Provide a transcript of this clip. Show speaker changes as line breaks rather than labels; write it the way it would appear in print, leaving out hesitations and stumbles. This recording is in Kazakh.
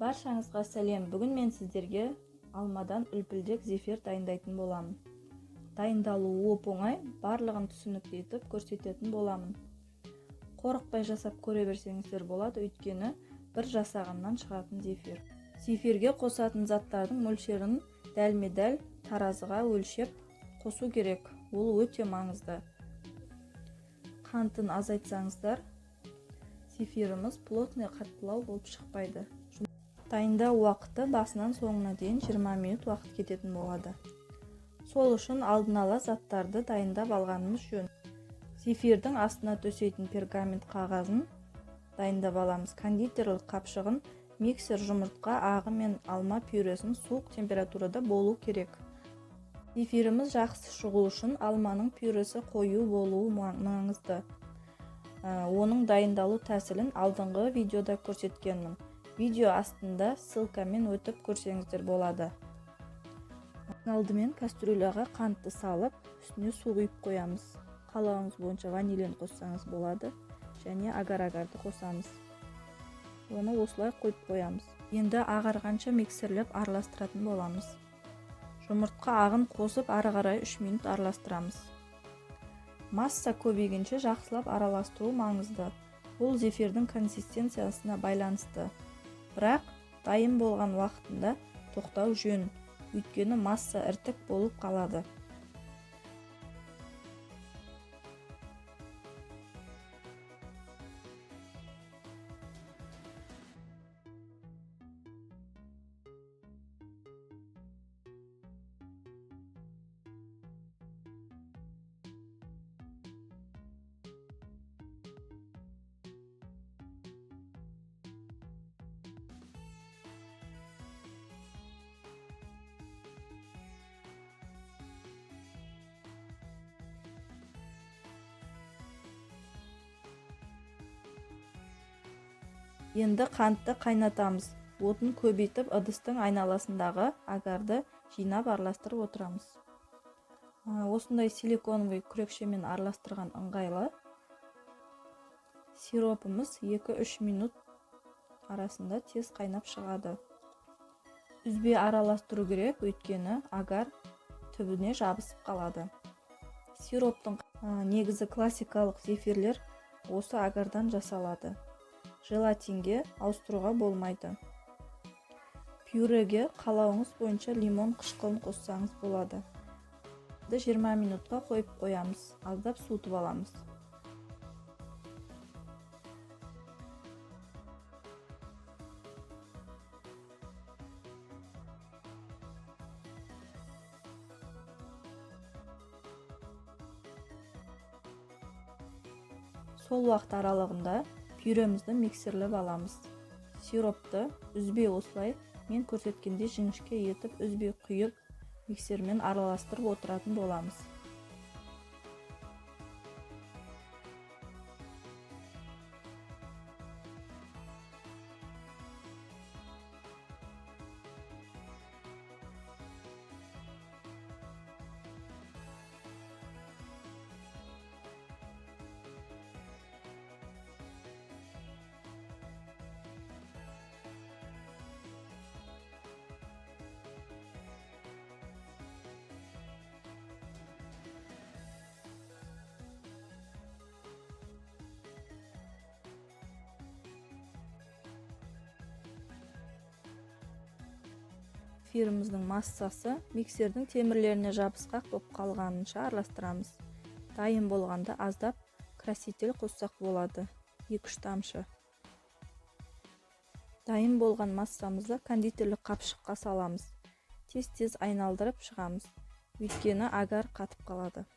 Баршаңызға сәлем. Бүгін мен сіздерге алмадан үлпілдек зефир дайындайтын боламын. Дайындалуы оп-оңай, барлығын түсінікті етіп көрсететін боламын. Қорықпай жасап көре берсеңіздер болады, өйткені бір жасағаннан шығатын зефир. Зефирге қосатын заттардың мөлшерін дәлме-дәл таразыға өлшеп қосу керек. Ол өте маңызды. Қантын азайтсаңыздар, зефиріміз плотный қаттылау болып шықпайды. Дайындау уақыты басынан соңына дейін 20 минут уақыт кететін болады. Сол үшін алдын ала заттарды дайындап алғанымыз жөн. Зефирдің астына төсейтін пергамент қағазын дайындап аламыз. Кондитерлік қапшығын, миксер, жұмыртқа ағы мен алма пюресін суық температурада болу керек. Зефиріміз жақсы шығу үшін алманың пюресі қою болуы маңызды. Оның дайындалу тәсілін алдыңғы видеода көрсеткенмін. Видео астында ссылкамен өтіп көрсеңіздер болады. Алдымен кастрюляға қантты салып, үстіне су құйып қоямыз. Қалауыңыз бойынша ванилин қоссаңыз болады, және агар-агарды қосамыз. Оны осылай қойып қоямыз. Енді ағарғанша миксерлеп араластыратын боламыз. Жұмыртқа ағын қосып ары қарай 3 минут араластырамыз. Масса көбейгенше жақсылап араластыру маңызды. Бұл зефирдің консистенциясына байланысты. Бірақ дайын болған уақытында тоқтау жөн, өйткені масса іртік болып қалады. Енді қантты қайнатамыз. Отын көбейтіп, ыдыстың айналасындағы агарды жинап араластырып отырамыз. Осындай силиконовый күрекшемен араластырған ыңғайлы. Сиропымыз 2-3 минут арасында тез қайнап шығады. Үзбей араластыру керек, өйткені агар түбіне жабысып қалады. Сироптың негізі классикалық зефирлер осы агардан жасалады. Желатинге ауыстыруға болмайды. Пюреге қалауыңыз бойынша лимон қышқылын қоссаңыз болады. 20 минутқа қойып қоямыз. Аздап суытып аламыз. Сол уақыт аралығында пюремізді миксерлеп аламыз. Сиропты үзбей осылай мен көрсеткенде жіңішке етіп үзбей құйып миксермен араластырып отыратын боламыз. Зефиріміздің массасы миксердің темірлеріне жабысқақ болып қалғанынша араластырамыз. Дайын болғанда аздап краситель қоссақ болады, 2-3 тамшы. Дайын болған массамызды кондитерлік қапшыққа саламыз. Тез-тез айналдырып шығамыз, өйткені агар қатып қалады.